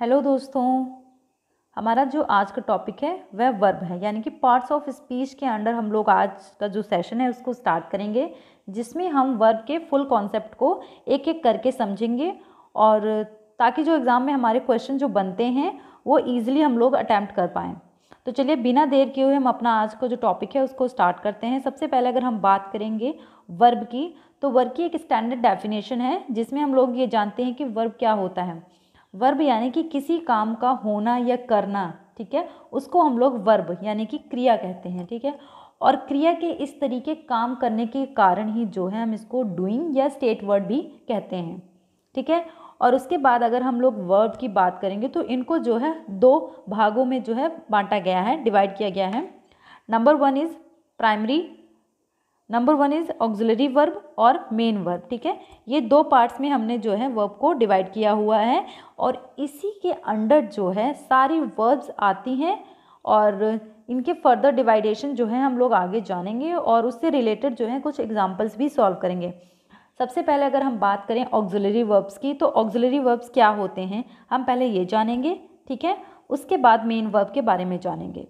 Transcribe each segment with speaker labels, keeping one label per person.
Speaker 1: Hello दोस्तों, हमारा जो आज का टॉपिक है वह वर्ब है, यानी कि पार्ट्स ऑफ स्पीच के अंडर हम लोग आज का जो सेशन है उसको स्टार्ट करेंगे, जिसमें हम वर्ब के फुल कॉन्सेप्ट को एक एक करके समझेंगे और ताकि जो एग्ज़ाम में हमारे क्वेश्चन जो बनते हैं वो ईजिली हम लोग अटैम्प्ट कर पाएँ। तो चलिए बिना देर किए हुए हम अपना आज का जो टॉपिक है उसको स्टार्ट करते हैं। सबसे पहले अगर हम बात करेंगे वर्ब की, तो वर्ब की एक स्टैंडर्ड डेफिनेशन है जिसमें हम लोग ये जानते हैं कि वर्ब क्या होता है। वर्ब यानी कि किसी काम का होना या करना, ठीक है, उसको हम लोग वर्ब यानी कि क्रिया कहते हैं, ठीक है। और क्रिया के इस तरीके काम करने के कारण ही जो है हम इसको डूइंग या स्टेट वर्ड भी कहते हैं, ठीक है। और उसके बाद अगर हम लोग वर्ब की बात करेंगे तो इनको जो है दो भागों में जो है बांटा गया है, डिवाइड किया गया है। Number one is auxiliary verb और मेन वर्ब, ठीक है। ये दो पार्ट्स में हमने जो है वर्ब को डिवाइड किया हुआ है और इसी के अंडर जो है सारी वर्ब्स आती हैं और इनके फर्दर डिवाइडेशन जो है हम लोग आगे जानेंगे और उससे रिलेटेड जो है कुछ एग्जांपल्स भी सॉल्व करेंगे। सबसे पहले अगर हम बात करें ऑक्सिलरी वर्ब्स की, तो ऑक्सिलरी वर्ब्स क्या होते हैं हम पहले ये जानेंगे, ठीक है। उसके बाद मेन वर्ब के बारे में जानेंगे।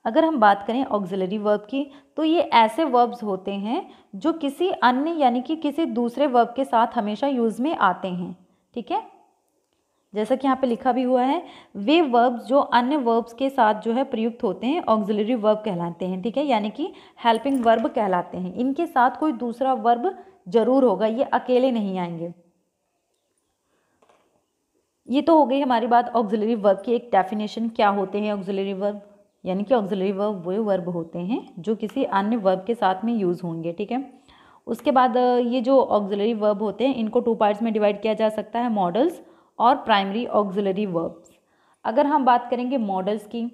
Speaker 1: अगर हम बात करें ऑक्सिलरी वर्ब की, तो ये ऐसे वर्ब्स होते हैं जो किसी अन्य यानी कि किसी दूसरे वर्ब के साथ हमेशा यूज़ में आते हैं, ठीक है। जैसा कि यहाँ पे लिखा भी हुआ है, वे वर्ब्स जो अन्य वर्ब्स के साथ जो है प्रयुक्त होते हैं ऑक्सिलरी वर्ब कहलाते हैं, ठीक है, यानी कि हेल्पिंग वर्ब कहलाते हैं। इनके साथ कोई दूसरा वर्ब जरूर होगा, ये अकेले नहीं आएंगे। ये तो हो गई हमारी बात ऑक्सिलरी वर्ब की एक डेफिनेशन। क्या होते हैं ऑक्सिलरी वर्ब? यानी कि ऑक्सिलरी वर्ब वो वर्ब होते हैं जो किसी अन्य वर्ब के साथ में यूज़ होंगे, ठीक है। उसके बाद ये जो ऑक्सिलरी वर्ब होते हैं इनको टू पार्ट्स में डिवाइड किया जा सकता है, मॉडल्स और प्राइमरी ऑक्सिलरी वर्ब्स। अगर हम बात करेंगे मॉडल्स की,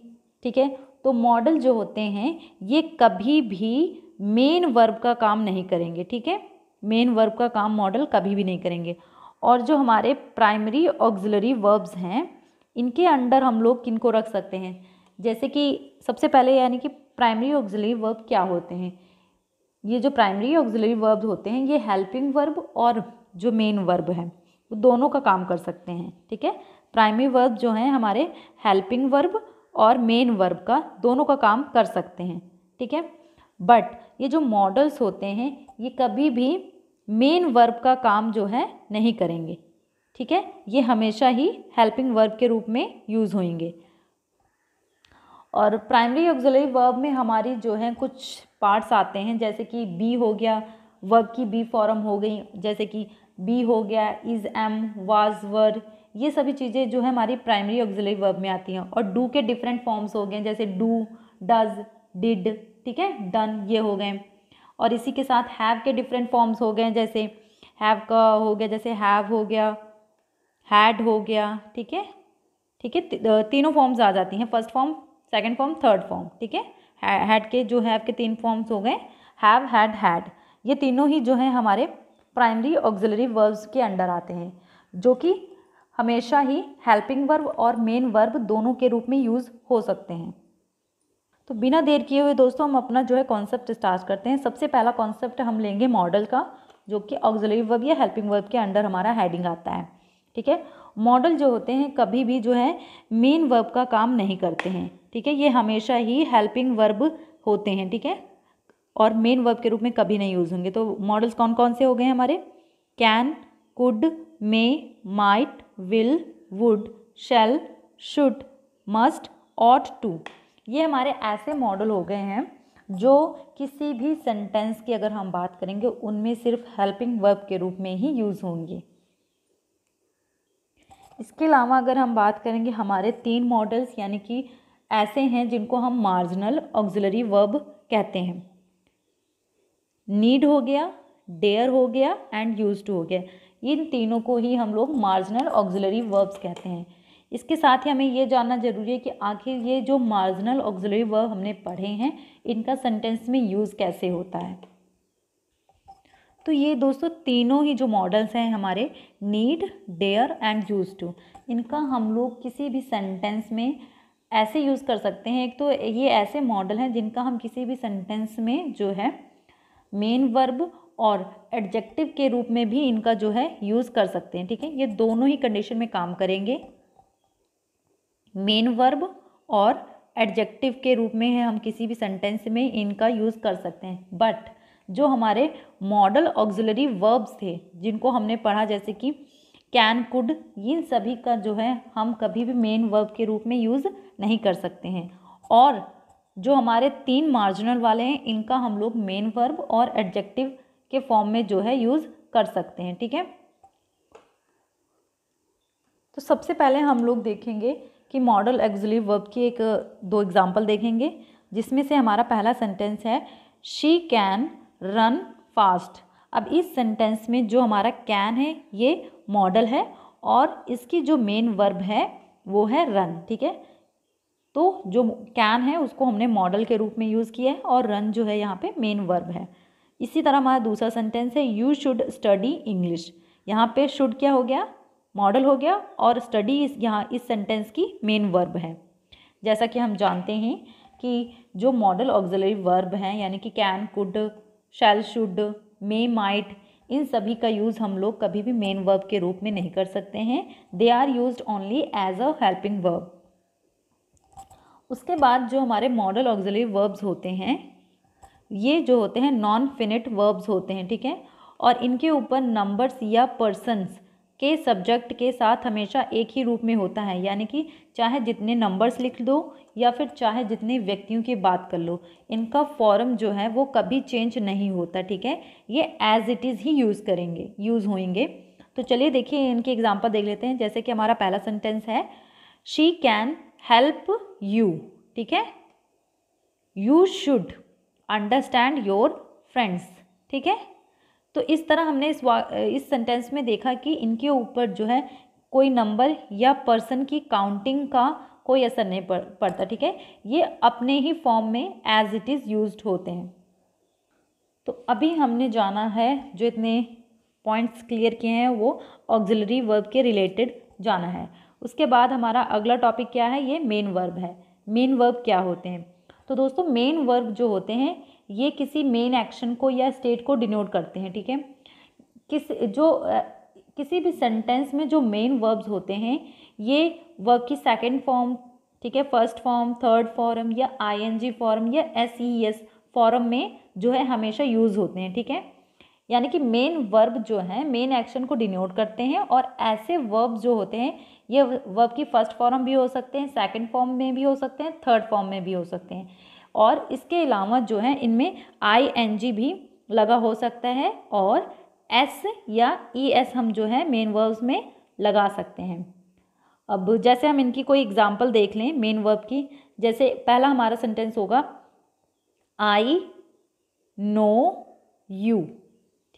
Speaker 1: ठीक है, तो मॉडल जो होते हैं ये कभी भी मेन वर्ब का काम नहीं करेंगे, ठीक है। मेन वर्ब का काम मॉडल कभी भी नहीं करेंगे। और जो हमारे प्राइमरी ऑक्सिलरी वर्ब्स हैं इनके अंडर हम लोग किनको रख सकते हैं, जैसे कि सबसे पहले यानी कि प्राइमरी ऑक्सिलरी वर्ब क्या होते हैं। ये जो प्राइमरी ऑक्सिलरी वर्ब होते हैं ये हेल्पिंग वर्ब और जो मेन वर्ब है वो दोनों का काम कर सकते हैं, ठीक है। प्राइमरी वर्ब जो हैं हमारे हेल्पिंग वर्ब और मेन वर्ब का दोनों का काम कर सकते हैं, ठीक है। बट ये जो मॉडल्स होते हैं ये कभी भी मेन वर्ब का काम जो है नहीं करेंगे, ठीक है। ये हमेशा ही हेल्पिंग वर्ब के रूप में यूज़ होंगे। और प्राइमरी ऑक्सिलरी वर्ब में हमारी जो है कुछ पार्ट्स आते हैं, जैसे कि बी हो गया, वर्ब की बी फॉर्म हो गई, जैसे कि बी हो गया, इज़, एम, वाज, वर, ये सभी चीज़ें जो है हमारी प्राइमरी ऑक्सिलरी वर्ब में आती हैं। और डू के डिफरेंट फॉर्म्स हो गए, जैसे डू, डज, डिड, ठीक है, डन, ये हो गए। और इसी के साथ हैव के डिफरेंट फॉर्म्स हो गए, जैसे हैव का हो गया, जैसे हैव हो गया, हैड हो गया, ठीक है, ठीक है। तीनों फॉर्म्स आ जाती हैं, first form, second form, third form, ठीक है। हैड के जो हैव के तीन फॉर्म्स हो गए, हैव, हैड, ये तीनों ही जो है हमारे प्राइमरी ऑक्सिलरी वर्ब्स के अंडर आते हैं, जो कि हमेशा ही हेल्पिंग वर्ब और मेन वर्ब दोनों के रूप में यूज़ हो सकते हैं। तो बिना देर किए हुए दोस्तों हम अपना जो है कॉन्सेप्ट स्टार्ट करते हैं। सबसे पहला कॉन्सेप्ट हम लेंगे मॉडल का, जो कि ऑक्सिलरी वर्ब या हेल्पिंग वर्ब के अंडर हमारा हेडिंग आता है, ठीक है। मॉडल जो होते हैं कभी भी जो है मेन वर्ब का काम नहीं करते हैं, ठीक है। ये हमेशा ही हेल्पिंग वर्ब होते हैं, ठीक है, और मेन वर्ब के रूप में कभी नहीं यूज़ होंगे। तो मॉडल्स कौन कौन से हो गए हमारे? Can, could, may, might, will, would, shall, should, must, ought to, ये हमारे ऐसे मॉडल हो गए हैं जो किसी भी सेंटेंस की अगर हम बात करेंगे उनमें सिर्फ हेल्पिंग वर्ब के रूप में ही यूज़ होंगे। इसके अलावा अगर हम बात करेंगे हमारे तीन मॉडल्स यानी कि ऐसे हैं जिनको हम मार्जिनल ऑक्सिलरी वर्ब कहते हैं। नीड हो गया, डेयर हो गया एंड यूज्ड हो गया, इन तीनों को ही हम लोग मार्जिनल ऑक्सिलरी वर्ब्स कहते हैं। इसके साथ ही हमें ये जानना जरूरी है कि आखिर ये जो मार्जिनल ऑक्सिलरी वर्ब हमने पढ़े हैं इनका सेंटेंस में यूज़ कैसे होता है। तो ये दोस्तों तीनों ही जो मॉडल्स हैं हमारे, need, dare and used to, इनका हम लोग किसी भी सेंटेंस में ऐसे यूज़ कर सकते हैं। एक तो ये ऐसे मॉडल हैं जिनका हम किसी भी सेंटेंस में जो है मेन वर्ब और एडजेक्टिव के रूप में भी इनका जो है यूज़ कर सकते हैं, ठीक है। ये दोनों ही कंडीशन में काम करेंगे, मेन वर्ब और एडजेक्टिव के रूप में है, हम किसी भी सेंटेंस में इनका यूज़ कर सकते हैं। बट जो हमारे मॉडल ऑक्सिलरी वर्ब्स थे जिनको हमने पढ़ा, जैसे कि कैन, कुड, इन सभी का जो है हम कभी भी मेन वर्ब के रूप में यूज़ नहीं कर सकते हैं। और जो हमारे 3 मार्जिनल वाले हैं इनका हम लोग मेन वर्ब और एडजेक्टिव के फॉर्म में जो है यूज़ कर सकते हैं। ठीक है, तो सबसे पहले हम लोग देखेंगे कि मॉडल ऑक्सिलरी वर्ब की 2 एग्जाम्पल देखेंगे, जिसमें से हमारा पहला सेंटेंस है शी कैन रन फास्ट। अब इस सेंटेंस में जो हमारा कैन है ये मॉडल है और इसकी जो मेन वर्ब है वो है रन। ठीक है, तो जो कैन है उसको हमने मॉडल के रूप में यूज़ किया है और रन जो है यहाँ पे मेन वर्ब है। इसी तरह हमारा दूसरा सेंटेंस है यू शुड स्टडी इंग्लिश। यहाँ पे शुड क्या हो गया, मॉडल हो गया, और स्टडी यहाँ इस सेंटेंस की मेन वर्ब है। जैसा कि हम जानते हैं कि जो मॉडल ऑक्सिलरी वर्ब हैं यानी कि can, could, shall, should, may, might, इन सभी का यूज़ हम लोग कभी भी मेन वर्ब के रूप में नहीं कर सकते हैं। They are used only as a helping verb. उसके बाद जो हमारे मॉडल ऑक्सिलरी वर्ब्स होते हैं ये जो होते हैं नॉन फिनिट वर्ब्स होते हैं। ठीक है, और इनके ऊपर नंबर्स या पर्सन्स के सब्जेक्ट के साथ हमेशा एक ही रूप में होता है, यानी कि चाहे जितने नंबर्स लिख दो या फिर चाहे जितने व्यक्तियों की बात कर लो, इनका फॉर्म जो है वो कभी चेंज नहीं होता। ठीक है, ये एज इट इज़ ही यूज़ होंगे। तो चलिए देखिए इनके एग्जाम्पल देख लेते हैं। जैसे कि हमारा पहला सेंटेंस है शी कैन हेल्प यू। ठीक है, you should understand your friends. ठीक है, तो इस तरह हमने इस सेंटेंस में देखा कि इनके ऊपर जो है कोई नंबर या पर्सन की काउंटिंग का कोई असर नहीं पड़ता। ठीक है, ये अपने ही फॉर्म में एज इट इज़ यूज्ड होते हैं। तो अभी हमने जाना है, जो इतने पॉइंट्स क्लियर किए हैं वो ऑक्सिलरी वर्ब के रिलेटेड जाना है। उसके बाद हमारा अगला टॉपिक क्या है, ये मेन वर्ब है। मेन वर्ब क्या होते हैं? तो दोस्तों मेन वर्ब जो होते हैं ये किसी मेन एक्शन को या स्टेट को डिनोट करते हैं। ठीक है, किसी भी सेंटेंस में जो मेन वर्ब्स होते हैं ये वर्ब की सेकंड फॉर्म, ठीक है, फर्स्ट फॉर्म, थर्ड फॉर्म या आईएनजी फॉर्म या एसईएस फॉर्म में जो है हमेशा यूज़ होते हैं। ठीक है, यानी कि मेन वर्ब जो है मेन एक्शन को डिनोट करते हैं, और ऐसे वर्ब जो होते हैं ये वर्ब की फर्स्ट फॉर्म भी हो सकते हैं, सेकंड फॉर्म में भी हो सकते हैं, थर्ड फॉर्म में भी हो सकते हैं, और इसके अलावा जो है इनमें आईएनजी भी लगा हो सकता है और एस या ईएस हम जो है मेन वर्ब्स में लगा सकते हैं। अब जैसे हम इनकी कोई एग्जांपल देख लें मेन वर्ब की। जैसे पहला हमारा सेंटेंस होगा आई नो यू।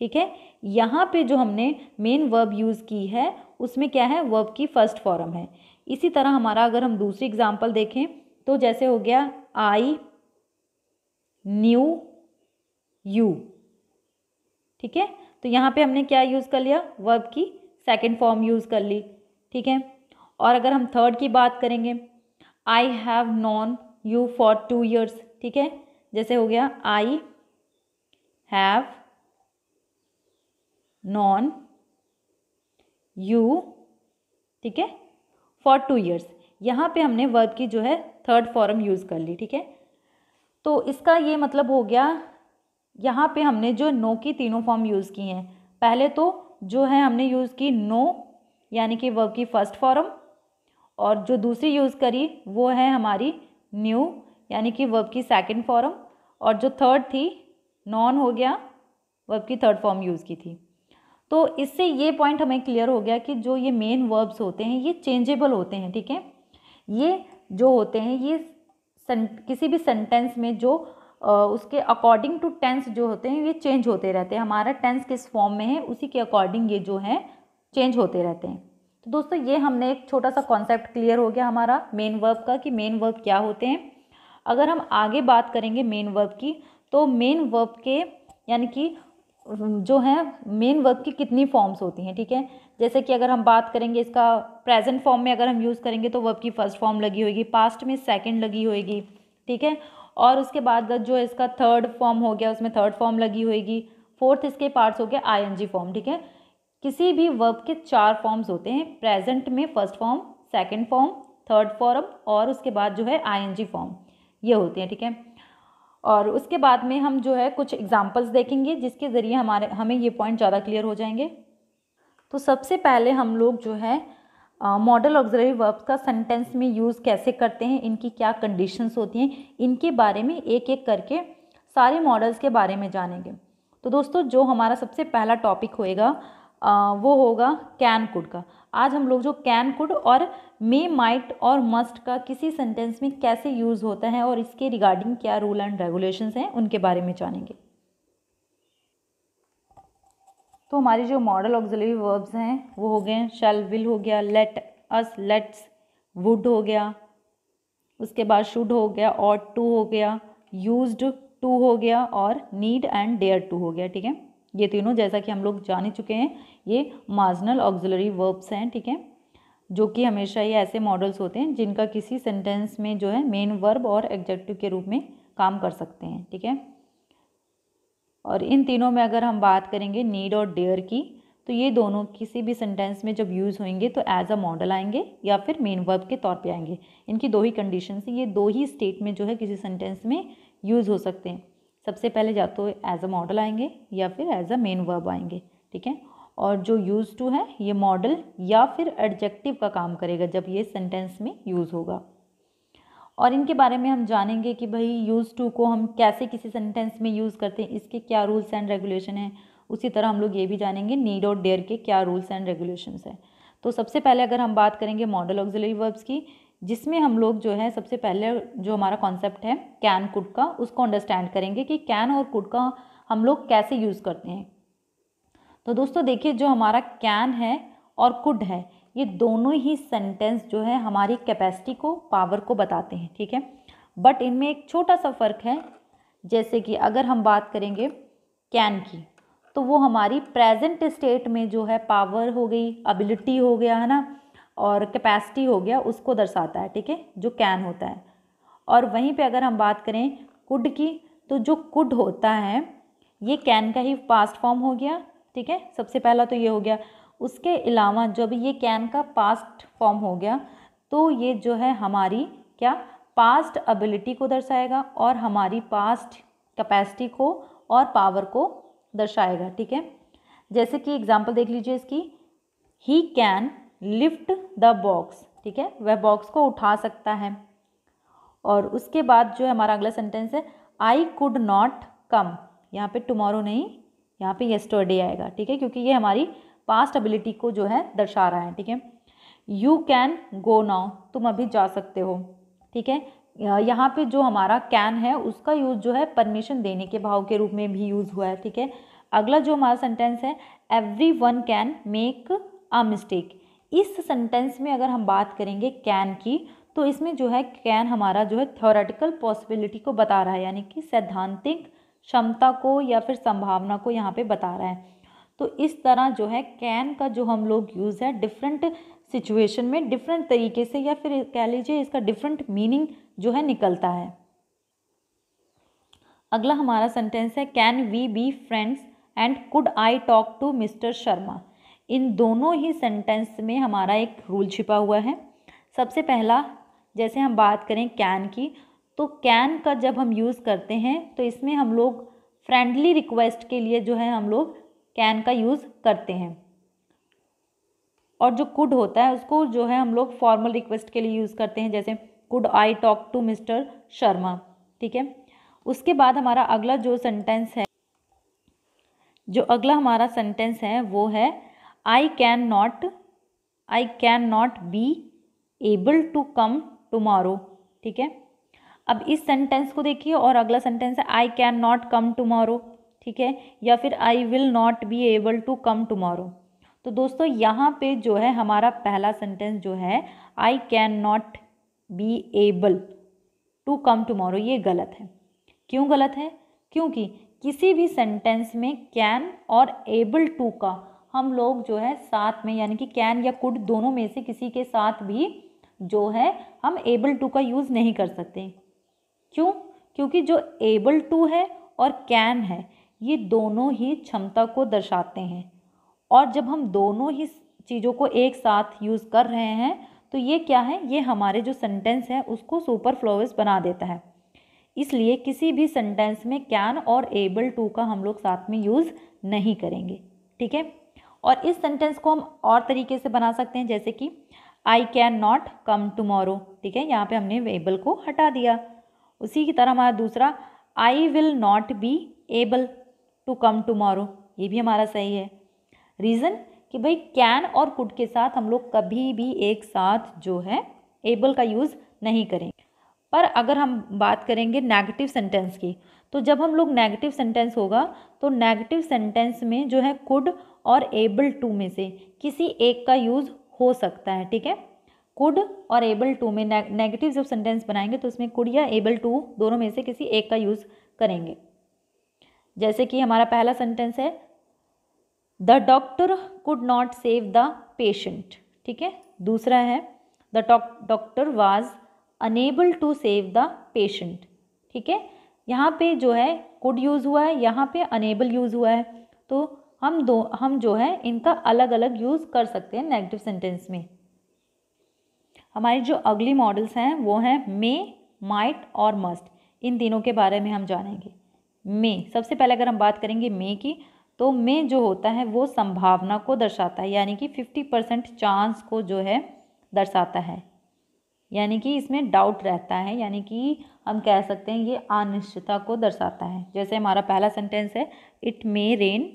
Speaker 1: ठीक है, यहाँ पे जो हमने मेन वर्ब यूज़ की है उसमें क्या है, वर्ब की फर्स्ट फॉर्म है। इसी तरह हमारा अगर हम दूसरी एग्जांपल देखें तो जैसे हो गया आई न्यू यू। ठीक है, तो यहाँ पे हमने क्या यूज़ कर लिया, वर्ब की सेकंड फॉर्म यूज़ कर ली। ठीक है, और अगर हम थर्ड की बात करेंगे I have known you for 2 years। ठीक है, जैसे हो गया आई हैव नॉन यू, ठीक है, फॉर 2 years। यहाँ पे हमने वर्ब की जो है थर्ड फॉर्म यूज़ कर ली। ठीक है, तो इसका ये मतलब हो गया यहाँ पे हमने जो नो की तीनों फॉर्म यूज़ की हैं। पहले तो जो है हमने यूज़ की नो यानी कि वर्ब की फर्स्ट फॉर्म, और जो दूसरी यूज़ करी वो है हमारी न्यू यानी कि वर्ब की सेकंड फॉर्म, और जो थर्ड थी नॉन हो गया, वर्ब की थर्ड फॉर्म यूज़ की थी। तो इससे ये पॉइंट हमें क्लियर हो गया कि जो ये मेन वर्ब्स होते हैं ये चेंजेबल होते हैं। ठीक है, ये जो होते हैं ये किसी भी सेंटेंस में जो उसके अकॉर्डिंग टू टेंस जो होते हैं ये चेंज होते रहते हैं। हमारा टेंस किस फॉर्म में है उसी के अकॉर्डिंग ये जो है चेंज होते रहते हैं। तो दोस्तों ये हमने एक छोटा सा कॉन्सेप्ट क्लियर हो गया हमारा मेन वर्ब का कि मेन वर्ब क्या होते हैं। अगर हम आगे बात करेंगे मेन वर्ब की, तो मेन वर्ब के यानी कि जो है मेन वर्ब की कितनी फॉर्म्स होती हैं। ठीक है, जैसे कि अगर हम बात करेंगे इसका प्रेजेंट फॉर्म में अगर हम यूज़ करेंगे तो वर्ब की फर्स्ट फॉर्म लगी होगी, पास्ट में सेकंड लगी होगी। ठीक है, और उसके बाद जो इसका थर्ड फॉर्म हो गया उसमें थर्ड फॉर्म लगी होगी, फोर्थ इसके पार्ट्स हो गया आईएनजी फॉर्म। ठीक है, किसी भी वर्ब के 4 फॉर्म्स होते हैं, प्रेजेंट में first form, second form, third form और उसके बाद जो है आईएनजी फॉर्म, ये होते हैं, ठीक है। और उसके बाद में हम जो है कुछ एग्जांपल्स देखेंगे जिसके ज़रिए हमें ये पॉइंट ज़्यादा क्लियर हो जाएंगे। तो सबसे पहले हम लोग जो है मॉडल ऑक्सिलरी वर्ब्स का सेंटेंस में यूज़ कैसे करते हैं, इनकी क्या कंडीशंस होती हैं, इनके बारे में एक एक करके सारे मॉडल्स के बारे में जानेंगे। तो दोस्तों जो हमारा सबसे पहला टॉपिक होएगा वो होगा कैन कुड का। आज हम लोग जो कैन कुड और मे माइट और मस्ट का किसी सेंटेंस में कैसे यूज़ होता है और इसके रिगार्डिंग क्या रूल एंड रेगुलेशंस हैं उनके बारे में जानेंगे। तो हमारी जो मॉडल ऑक्सिलरी वर्ब्स हैं वो हो गए शैल, विल हो गया, लेट अस, लेट्स, वुड हो गया, उसके बाद शुड हो गया, ऑट टू हो गया, यूज्ड टू हो गया और नीड एंड डेयर टू हो गया, ठीक है। ये तीनों जैसा कि हम लोग जान ही चुके हैं ये मार्जिनल ऑक्सिलरी वर्ब्स हैं, ठीक है, जो कि हमेशा ये ऐसे मॉडल्स होते हैं जिनका किसी सेंटेंस में जो है मेन वर्ब और एडजेक्टिव के रूप में काम कर सकते हैं, ठीक है। और इन तीनों में अगर हम बात करेंगे नीड और डेयर की, तो ये दोनों किसी भी सेंटेंस में जब यूज़ होंगे तो एज अ मॉडल आएंगे या फिर मेन वर्ब के तौर पे आएंगे। इनकी दो ही कंडीशन है, ये दो ही स्टेट में जो है किसी सेंटेंस में यूज़ हो सकते हैं। सबसे पहले या तो एज अ मॉडल आएंगे या फिर एज अ मेन वर्ब आएंगे, ठीक है। और जो यूज़ टू है ये मॉडल या फिर एडजेक्टिव का काम करेगा जब ये सेंटेंस में यूज़ होगा। और इनके बारे में हम जानेंगे कि भाई यूज़ टू को हम कैसे किसी सेंटेंस में यूज़ करते हैं, इसके क्या रूल्स एंड रेगुलेशन हैं। उसी तरह हम लोग ये भी जानेंगे नीड और डेयर के क्या रूल्स एंड रेगुलेशंस हैं। तो सबसे पहले अगर हम बात करेंगे मॉडल ऑक्सिलरी वर्ब्स की, जिसमें हम लोग जो है सबसे पहले जो हमारा कॉन्सेप्ट है कैन कुड का, उसको अंडरस्टैंड करेंगे कि कैन और कुड का हम लोग कैसे यूज़ करते हैं। तो दोस्तों देखिए, जो हमारा कैन है और कुड है ये दोनों ही सेंटेंस जो है हमारी कैपेसिटी को, पावर को बताते हैं, ठीक है। बट इनमें एक छोटा सा फ़र्क है। जैसे कि अगर हम बात करेंगे कैन की, तो वो हमारी प्रेजेंट स्टेट में जो है पावर हो गई, एबिलिटी हो गया, है ना, और कैपेसिटी हो गया, उसको दर्शाता है, ठीक है, जो कैन होता है। और वहीं पे अगर हम बात करें कुड की, तो जो कुड होता है ये कैन का ही पास्ट फॉर्म हो गया, ठीक है। सबसे पहला तो ये हो गया। उसके अलावा जब ये कैन का पास्ट फॉर्म हो गया तो ये जो है हमारी क्या पास्ट एबिलिटी को दर्शाएगा और हमारी पास्ट कैपेसिटी को और पावर को दर्शाएगा, ठीक है। जैसे कि एग्जांपल देख लीजिए इसकी, he can lift the box, ठीक है, वह बॉक्स को उठा सकता है। और उसके बाद जो है हमारा अगला सेंटेंस है आई कुड नॉट कम, यहाँ पे टुमारो नहीं, यहाँ पे येस्टरडे आएगा, ठीक है, क्योंकि ये हमारी पास्ट एबिलिटी को जो है दर्शा रहा है, ठीक है। यू कैन गो नाउ, तुम अभी जा सकते हो, ठीक है। यहाँ पे जो हमारा कैन है उसका यूज़ जो है परमिशन देने के भाव के रूप में भी यूज़ हुआ है, ठीक है। अगला जो हमारा सेंटेंस है every one can make a mistake, इस सेंटेंस में अगर हम बात करेंगे कैन की, तो इसमें जो है कैन हमारा जो है थ्योरेटिकल पॉसिबिलिटी को बता रहा है, यानी कि सैद्धांतिक क्षमता को या फिर संभावना को यहाँ पे बता रहा है। तो इस तरह जो है कैन का जो हम लोग यूज़ है डिफरेंट सिचुएशन में डिफरेंट तरीके से, या फिर कह लीजिए इसका डिफरेंट मीनिंग जो है निकलता है। अगला हमारा सेंटेंस है can we be friends and could I talk to mister Sharma. इन दोनों ही सेंटेंस में हमारा एक रूल छिपा हुआ है। सबसे पहला, जैसे हम बात करें कैन की, तो कैन का जब हम यूज़ करते हैं तो इसमें हम लोग फ्रेंडली रिक्वेस्ट के लिए जो है हम लोग कैन का यूज़ करते हैं। और जो कुड होता है उसको जो है हम लोग फॉर्मल रिक्वेस्ट के लिए यूज़ करते हैं, जैसे could I talk to mister Sharma, ठीक है। उसके बाद हमारा अगला जो सेंटेंस है, जो अगला हमारा सेंटेंस है वो है I can not be able to come tomorrow, ठीक है। अब इस सेंटेंस को देखिए, और अगला सेंटेंस है I can not come tomorrow, ठीक है, या फिर I will not be able to come tomorrow. तो दोस्तों यहाँ पे जो है हमारा पहला सेंटेंस जो है I can not be able to come tomorrow, ये गलत है। क्यों गलत है? क्योंकि किसी भी सेंटेंस में कैन और एबल टू का हम लोग जो है साथ में, यानी कि कैन या कुड दोनों में से किसी के साथ भी जो है हम एबल टू का यूज़ नहीं कर सकते। क्यों? क्योंकि जो एबल टू है और कैन है ये दोनों ही क्षमता को दर्शाते हैं, और जब हम दोनों ही चीज़ों को एक साथ यूज़ कर रहे हैं तो तो ये क्या है, ये हमारे जो सेंटेंस है उसको सुपरफ्लुअस बना देता है। इसलिए किसी भी सेंटेंस में कैन और एबल टू का हम लोग साथ में यूज़ नहीं करेंगे, ठीक है। और इस सेंटेंस को हम और तरीके से बना सकते हैं, जैसे कि आई कैन नॉट कम टुमारो, ठीक है, यहाँ पे हमने एबल को हटा दिया। उसी की तरह हमारा दूसरा, I will not be able to come tomorrow, ये भी हमारा सही है। रीज़न कि भाई कैन और कुड के साथ हम लोग कभी भी एक साथ जो है एबल का यूज़ नहीं करेंगे। पर अगर हम बात करेंगे नेगेटिव सेंटेंस की, तो जब हम लोग नेगेटिव सेंटेंस होगा तो नेगेटिव सेंटेंस में जो है कुड और एबल टू में से किसी एक का यूज़ हो सकता है, ठीक है। कुड और एबल टू में नेगेटिव जब सेंटेंस बनाएंगे तो उसमें कुड या एबल टू दोनों में से किसी एक का यूज़ करेंगे। जैसे कि हमारा पहला सेंटेंस है, the doctor could not save the patient, ठीक है। दूसरा है, the doctor was unable to save the patient, ठीक है। यहाँ पे जो है कुड यूज़ हुआ है, यहाँ पे अनेबल यूज़ हुआ है, तो हम जो है इनका अलग अलग यूज़ कर सकते हैं नेगेटिव सेंटेंस में। हमारी जो अगली मॉडल्स हैं वो हैं मे, माइट और मस्ट। इन तीनों के बारे में हम जानेंगे। मे, सबसे पहले अगर हम बात करेंगे मे की, तो मे जो होता है वो संभावना को दर्शाता है, यानी कि 50% चांस को जो है दर्शाता है, यानी कि इसमें डाउट रहता है, यानी कि हम कह सकते हैं ये अनिश्चितता को दर्शाता है। जैसे हमारा पहला सेंटेंस है, इट मे रेन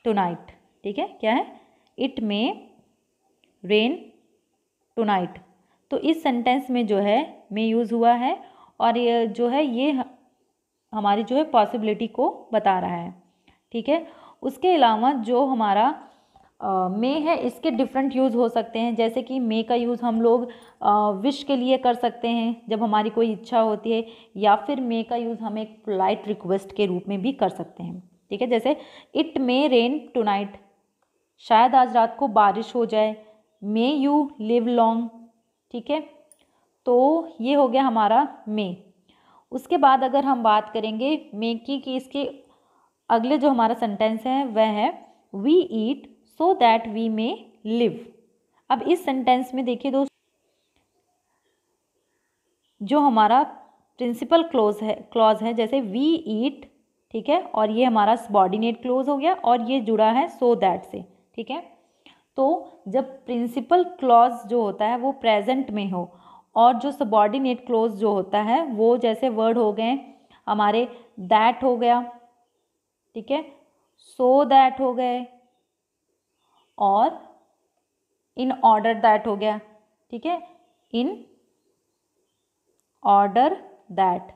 Speaker 1: टुनाइट, ठीक है, क्या है, इट मे रेन टुनाइट। तो इस सेंटेंस में जो है मे यूज़ हुआ है और ये जो है ये हमारी जो है पॉसिबिलिटी को बता रहा है, ठीक है। उसके अलावा जो हमारा मे है, इसके डिफरेंट यूज़ हो सकते हैं। जैसे कि मे का यूज़ हम लोग विश के लिए कर सकते हैं जब हमारी कोई इच्छा होती है, या फिर मे का यूज़ हम एक पोलाइट रिक्वेस्ट के रूप में भी कर सकते हैं, ठीक है। जैसे इट मे रेन टुनाइट, शायद आज रात को बारिश हो जाए। मे यू लिव लॉन्ग, ठीक है। तो ये हो गया हमारा मे। उसके बाद अगर हम बात करेंगे मे की, कि इसके अगले जो हमारा सेंटेंस है वह है, we eat so that we may live. अब इस सेंटेंस में देखिए दोस्तों, जो हमारा प्रिंसिपल क्लॉज है जैसे वी ईट, ठीक है, और ये हमारा सबॉर्डिनेट क्लॉज हो गया और ये जुड़ा है सो दैट से, ठीक है। तो जब प्रिंसिपल क्लॉज जो होता है वो प्रेजेंट में हो और जो सबॉर्डिनेट क्लॉज जो होता है वो जैसे वर्ड हो गए हमारे, दैट हो गया, ठीक है, सो दैट हो गए और इन ऑर्डर दैट हो गया, ठीक है, इन ऑर्डर दैट।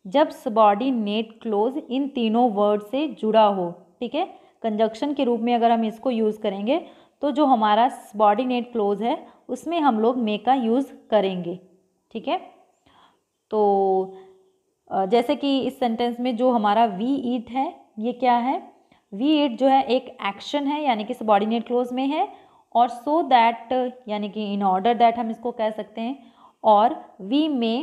Speaker 1: जब सबॉर्डिनेट क्लॉज इन तीनों वर्ड से जुड़ा हो, ठीक है, कंजक्शन के रूप में अगर हम इसको यूज़ करेंगे तो जो हमारा सबॉर्डिनेट क्लॉज है उसमें हम लोग मे का यूज़ करेंगे, ठीक है। तो जैसे कि इस सेंटेंस में जो हमारा वी ईट है, ये क्या है, वी ईट जो है एक एक्शन है, यानी कि सबॉर्डिनेट क्लॉज में है, और सो दैट यानी कि इन ऑर्डर दैट हम इसको कह सकते हैं, और वी मे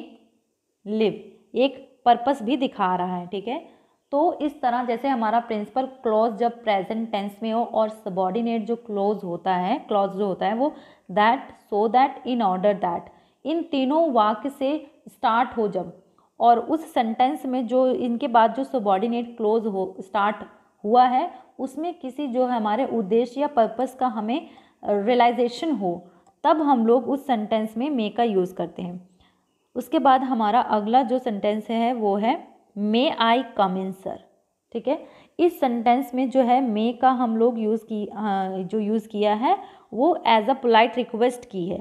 Speaker 1: लिव एक पर्पस भी दिखा रहा है, ठीक है। तो इस तरह जैसे हमारा प्रिंसिपल क्लॉज जब प्रेजेंट टेंस में हो और सबॉर्डिनेट जो क्लॉज जो होता है वो that, so that, in order that, इन तीनों वाक्य से स्टार्ट हो जब, और उस सेंटेंस में जो इनके बाद जो सबॉर्डिनेट क्लॉज हो स्टार्ट हुआ है उसमें किसी जो है हमारे उद्देश्य या पर्पस का हमें रियलाइजेशन हो, तब हम लोग उस सेंटेंस में मे का यूज़ करते हैं। उसके बाद हमारा अगला जो सेंटेंस है वो है, मे आई कम इन सर, ठीक है। इस सेंटेंस में जो है मे का हम लोग जो यूज़ किया है वो एज अ पोलाइट रिक्वेस्ट की है।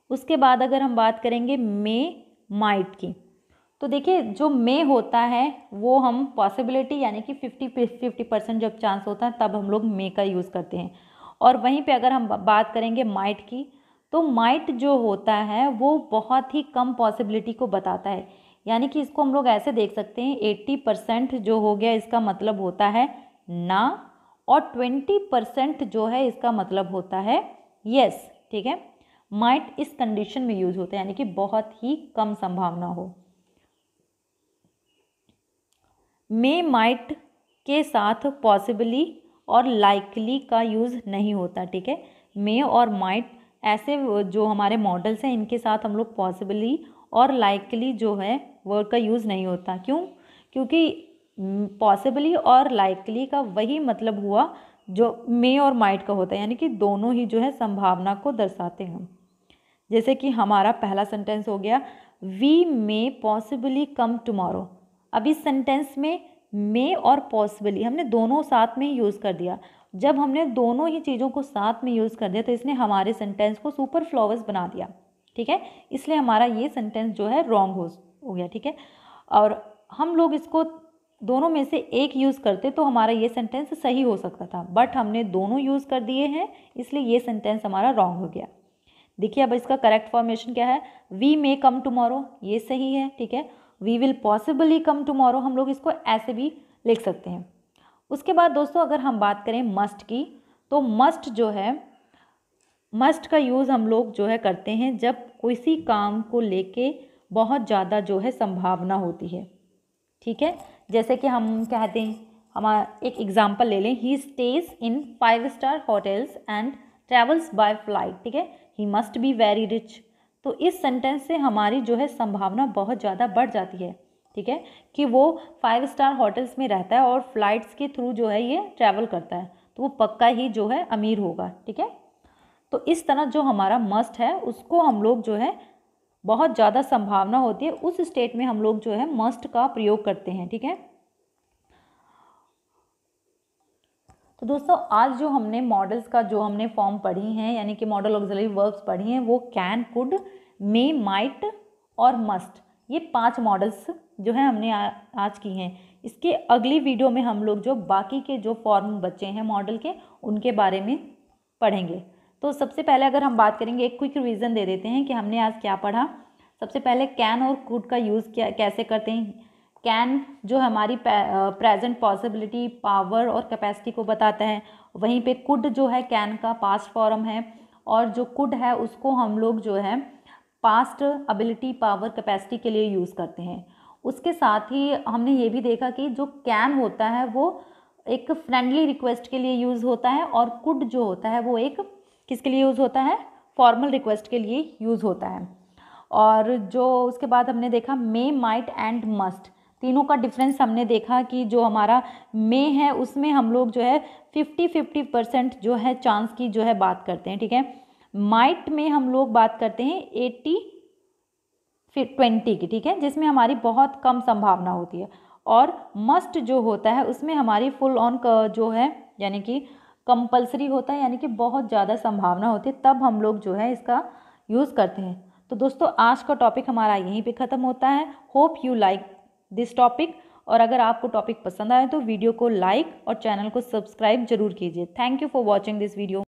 Speaker 1: उसके बाद अगर हम बात करेंगे मे माइट की, तो देखिए जो मे होता है वो हम पॉसिबिलिटी यानी कि 50% जब चांस होता है तब हम लोग मे का यूज़ करते हैं। और वहीं पे अगर हम बात करेंगे माइट की, तो माइट जो होता है वो बहुत ही कम पॉसिबिलिटी को बताता है, यानी कि इसको हम लोग ऐसे देख सकते हैं 80% जो हो गया इसका मतलब होता है ना, और 20% जो है इसका मतलब होता है यस, ठीक है। माइट इस कंडीशन में यूज होता है, यानी कि बहुत ही कम संभावना हो। मे माइट के साथ पॉसिबली और लाइकली का यूज़ नहीं होता, ठीक है। मे और माइट ऐसे जो हमारे मॉडल्स हैं इनके साथ हम लोग पॉसिबली और लाइकली जो है वर्ड का यूज़ नहीं होता। क्यों? क्योंकि पॉसिबली और लाइकली का वही मतलब हुआ जो मे और माइट का होता है, यानी कि दोनों ही जो है संभावना को दर्शाते हैं। जैसे कि हमारा पहला सेंटेंस हो गया we may possibly come tomorrow. अब इस सेंटेंस में मे और पॉसिबली हमने दोनों साथ में ही यूज़ कर दिया। जब हमने दोनों ही चीज़ों को साथ में यूज़ कर दिया तो इसने हमारे सेंटेंस को सुपरफ्लूअस बना दिया, ठीक है। इसलिए हमारा ये सेंटेंस जो है रॉन्ग हो गया, ठीक है। और हम लोग इसको दोनों में से एक यूज़ करते तो हमारा ये सेंटेंस सही हो सकता था, बट हमने दोनों यूज़ कर दिए हैं इसलिए ये सेंटेंस हमारा रॉन्ग हो गया। देखिए अब इसका करेक्ट फॉर्मेशन क्या है, वी मे कम टुमारो, ये सही है, ठीक है। We will possibly come tomorrow, हम लोग इसको ऐसे भी लिख सकते हैं। उसके बाद दोस्तों अगर हम बात करें मस्ट की, तो मस्ट जो है, मस्ट का यूज़ हम लोग जो है करते हैं जब किसी काम को लेके बहुत ज़्यादा जो है संभावना होती है, ठीक है। जैसे कि हम कहते हैं, हमारा एक एग्जाम्पल ले लें, he stays in 5 star hotels and travels by flight, ठीक है। He must be very rich. तो इस सेंटेंस से हमारी जो है संभावना बहुत ज़्यादा बढ़ जाती है, ठीक है, कि वो 5 स्टार होटल्स में रहता है और फ्लाइट्स के थ्रू जो है ये ट्रैवल करता है, तो वो पक्का ही जो है अमीर होगा, ठीक है। तो इस तरह जो हमारा मस्ट है उसको हम लोग जो है बहुत ज़्यादा संभावना होती है उस स्टेट में हम लोग जो है मस्ट का प्रयोग करते हैं, ठीक है। तो दोस्तों आज जो हमने मॉडल्स का जो हमने फॉर्म पढ़ी हैं, यानी कि मॉडल ऑक्सिलरी वर्ब्स पढ़ी हैं, वो कैन, कुड, मे, माइट और मस्ट, ये 5 मॉडल्स जो है हमने आज की हैं। इसके अगली वीडियो में हम लोग जो बाकी के जो फॉर्म बचे हैं मॉडल के उनके बारे में पढ़ेंगे। तो सबसे पहले अगर हम बात करेंगे, एक क्विक रिवीजन दे देते हैं कि हमने आज क्या पढ़ा। सबसे पहले कैन और कुड का यूज़ कैसे करते हैं। कैन जो हमारी प्रेजेंट पॉसिबिलिटी, पावर और कैपेसिटी को बताता है, वहीं पे कुड जो है कैन का पास्ट फॉर्म है, और जो कुड है उसको हम लोग जो है पास्ट एबिलिटी, पावर, कैपेसिटी के लिए यूज़ करते हैं। उसके साथ ही हमने ये भी देखा कि जो कैन होता है वो एक फ्रेंडली रिक्वेस्ट के लिए यूज़ होता है, और कुड जो होता है वो एक किसके लिए यूज़ होता है, फॉर्मल रिक्वेस्ट के लिए यूज़ होता है। और जो उसके बाद हमने देखा मे, माइट एंड मस्ट, तीनों का डिफरेंस हमने देखा कि जो हमारा मे है उसमें हम लोग जो है 50-50% जो है चांस की जो है बात करते हैं, ठीक है। माइट में हम लोग बात करते हैं 80-20 की, ठीक है, जिसमें हमारी बहुत कम संभावना होती है। और मस्ट जो होता है उसमें हमारी फुल ऑन जो है यानी कि कंपल्सरी होता है, यानी कि बहुत ज़्यादा संभावना होती है, तब हम लोग जो है इसका यूज़ करते हैं। तो दोस्तों आज का टॉपिक हमारा यहीं पे ख़त्म होता है। Hope you like this topic, और अगर आपको टॉपिक पसंद आए तो वीडियो को लाइक और चैनल को सब्सक्राइब जरूर कीजिए। Thank you for watching this video.